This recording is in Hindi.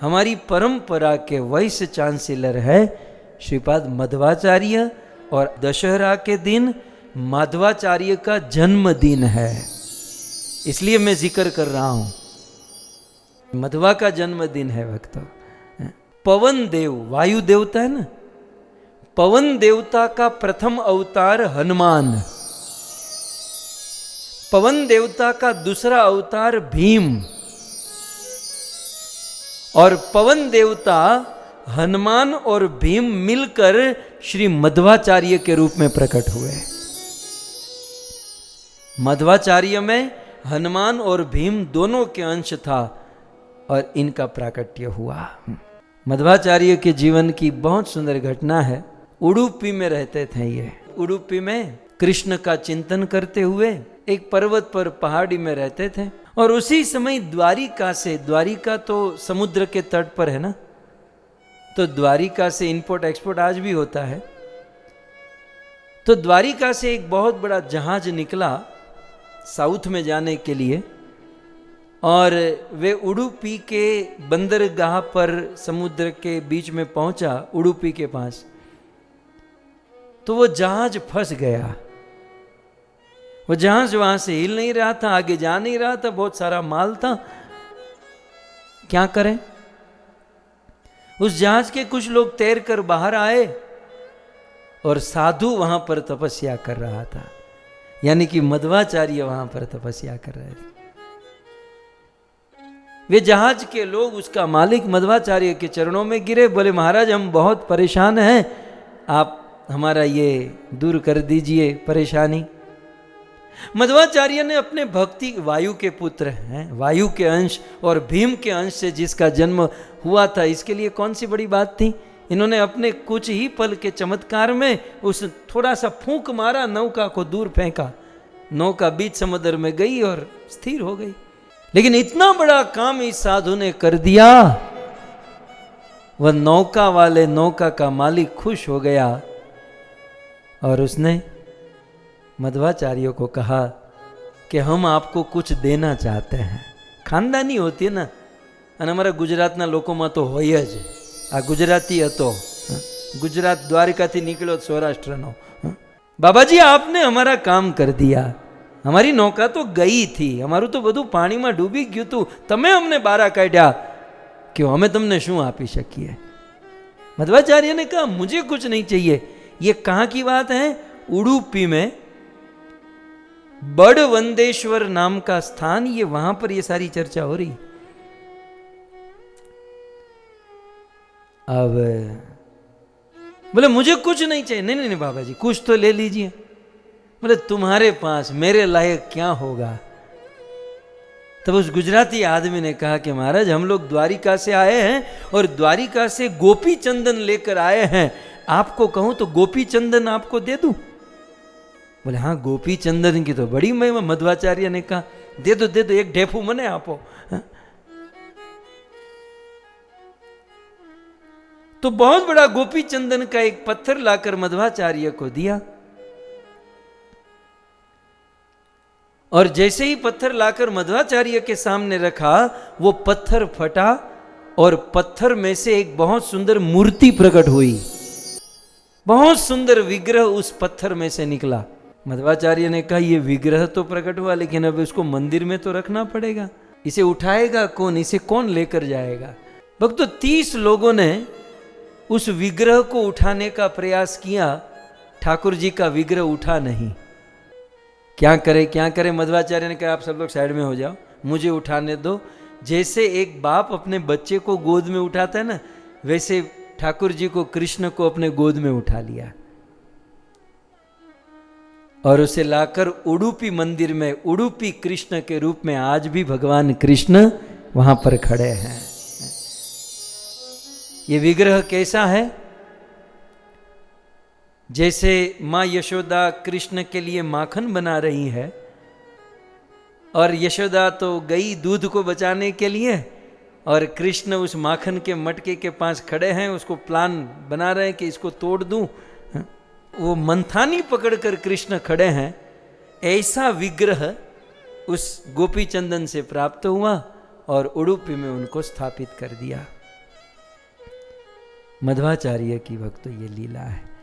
हमारी परंपरा के वाइस चांसलर है श्रीपाद मध्वाचार्य, और दशहरा के दिन माधवाचार्य का जन्मदिन है, इसलिए मैं जिक्र कर रहा हूं। मध्वा का जन्मदिन है भक्तों। पवन देव, वायु देवता है ना, पवन देवता का प्रथम अवतार हनुमान, पवन देवता का दूसरा अवतार भीम, और पवन देवता हनुमान और भीम मिलकर श्री मध्वाचार्य के रूप में प्रकट हुए। मध्वाचार्य में हनुमान और भीम दोनों के अंश था और इनका प्राकट्य हुआ। मध्वाचार्य के जीवन की बहुत सुंदर घटना है। उडुपी में रहते थे ये। उडुपी में कृष्ण का चिंतन करते हुए एक पर्वत पर पहाड़ी में रहते थे, और उसी समय द्वारिका से, द्वारिका तो समुद्र के तट पर है ना, तो द्वारिका से इंपोर्ट एक्सपोर्ट आज भी होता है। तो द्वारिका से एक बहुत बड़ा जहाज निकला साउथ में जाने के लिए, और वे उडुपी के बंदरगाह पर समुद्र के बीच में पहुंचा, उडुपी के पास। तो वो जहाज फंस गया। वो जहाज वहां से हिल नहीं रहा था, आगे जा नहीं रहा था, बहुत सारा माल था। क्या करें? उस जहाज के कुछ लोग तैर कर बाहर आए, और साधु वहां पर तपस्या कर रहा था, यानी कि मध्वाचार्य वहां पर तपस्या कर रहे थे। वे जहाज के लोग, उसका मालिक मध्वाचार्य के चरणों में गिरे, बोले महाराज हम बहुत परेशान हैं, आप हमारा ये दूर कर दीजिए परेशानी। मध्वाचार्य ने अपने भक्ति, वायु के पुत्र हैं, वायु के अंश और भीम के अंश से जिसका जन्म हुआ था, इसके लिए कौन सी बड़ी बात थी। इन्होंने अपने कुछ ही पल के चमत्कार में उस थोड़ा सा फूंक मारा, नौका को दूर फेंका, नौका बीच समुद्र में गई और स्थिर हो गई। लेकिन इतना बड़ा काम इस साधु ने कर दिया, वह नौका वाले, नौका का मालिक खुश हो गया, और उसने मध्वाचार्य को कहा कि हम आपको कुछ देना चाहते हैं। खानदानी होती है ना, અને અમારા ગુજરાતના લોકોમાં તો હોય જ આ ગુજરાતી હતો, ગુજરાત દ્વારકાથી નીકળ્યો સૌરાષ્ટ્રનો। બાબાજી આપને हमारा काम कर दिया, हमारी नौका तो गई थी, हमाરું तो બધું પાણીમાં ડૂબી ગયું હતું, તમે અમને બારા કાઢ્યા, क्यों हमें तुमने શું આપી શકીએ। मध्वाचार्य ने कहा मुझे कुछ नहीं चाहिए। ये कहाँ की बात है? उडुपी में बड़वंदेश्वर नाम का स्थान, ये वहां पर ये सारी चर्चा हो रही। अब बोले मुझे कुछ नहीं चाहिए। नहीं नहीं नहीं बाबा जी, कुछ तो ले लीजिए। बोले तुम्हारे पास मेरे लायक क्या होगा। तब उस गुजराती आदमी ने कहा कि महाराज हम लोग द्वारिका से आए हैं, और द्वारिका से गोपी चंदन लेकर आए हैं, आपको कहूं तो गोपी चंदन आपको दे दूं। बोले हाँ गोपी चंदन की तो बड़ी महिमा। मध्वाचार्य ने कहा दे दो दे दो, एक ढेफू मने आपो। तो बहुत बड़ा गोपी चंदन का एक पत्थर लाकर मध्वाचार्य को दिया, और जैसे ही पत्थर लाकर मध्वाचार्य के सामने रखा, वो पत्थर फटा और पत्थर में से एक बहुत सुंदर मूर्ति प्रकट हुई। बहुत सुंदर विग्रह उस पत्थर में से निकला। मध्वाचार्य ने कहा ये विग्रह तो प्रकट हुआ, लेकिन अब इसको मंदिर में तो रखना पड़ेगा। इसे उठाएगा कौन, इसे कौन लेकर जाएगा। भक्तों 30 लोगों ने उस विग्रह को उठाने का प्रयास किया, ठाकुर जी का विग्रह उठा नहीं। क्या करे क्या करे। मध्वाचार्य ने कहा आप सब लोग साइड में हो जाओ, मुझे उठाने दो। जैसे एक बाप अपने बच्चे को गोद में उठाता है ना, वैसे ठाकुर जी को, कृष्ण को अपने गोद में उठा लिया, और उसे लाकर उडुपी मंदिर में, उडुपी कृष्ण के रूप में आज भी भगवान कृष्ण वहां पर खड़े हैं। ये विग्रह कैसा है? जैसे माँ यशोदा कृष्ण के लिए माखन बना रही है, और यशोदा तो गई दूध को बचाने के लिए, और कृष्ण उस माखन के मटके के पास खड़े हैं, उसको प्लान बना रहे हैं कि इसको तोड़ दूं। वो मंथानी पकड़कर कृष्ण खड़े हैं। ऐसा विग्रह उस गोपी चंदन से प्राप्त हुआ और उडुपी में उनको स्थापित कर दिया। मध्वाचार्य की भक्तों ये लीला है।